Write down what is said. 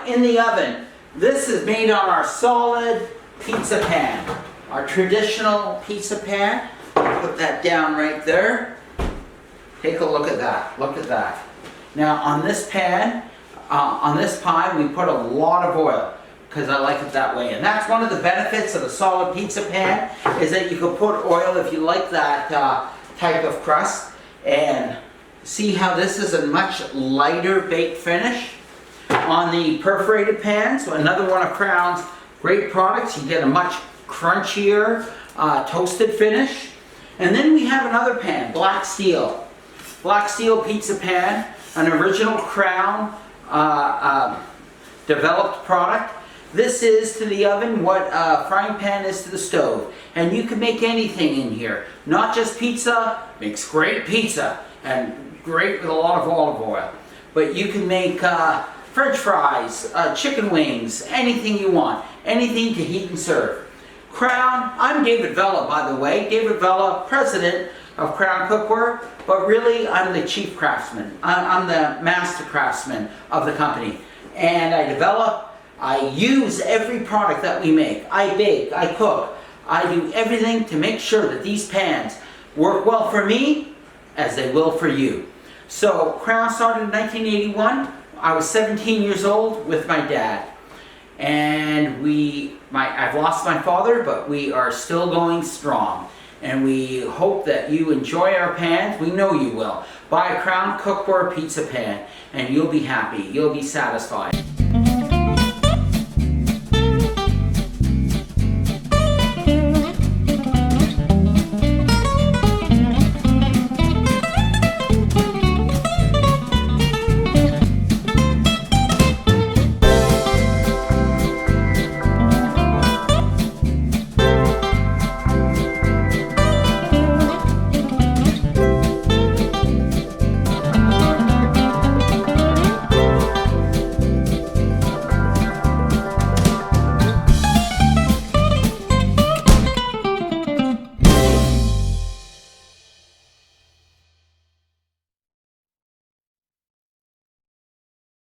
in the oven. This is made on our solid pizza pan, our traditional pizza pan. Put that down right there. Take a look at that. Look at that. Now on this pan, on this pie, we put a lot of oil because I like it that way. And that's one of the benefits of a solid pizza pan, is that you can put oil if you like that type of crust. And see how this is a much lighter baked finish on the perforated pan. So another one of Crown's great products. You get a much crunchier toasted finish. And then we have another pan, black steel. Black steel pizza pan, an original Crown developed product. This is to the oven what a frying pan is to the stove. And you can make anything in here. Not just pizza, makes great pizza and great with a lot of olive oil. But you can make French fries, chicken wings, anything you want. Anything to heat and serve. Crown, I'm David Vella, by the way. David Vella, president of Crown Cookware, but really I'm the chief craftsman. I'm the master craftsman of the company. And I develop, I use every product that we make. I bake, I cook, I do everything to make sure that these pans work well for me as they will for you. So Crown started in 1981. I was 17 years old with my dad. And I've lost my father, but we are still going strong. And we hope that you enjoy our pans. We know you will. Buy a Crown Cookware pizza pan and you'll be happy. You'll be satisfied.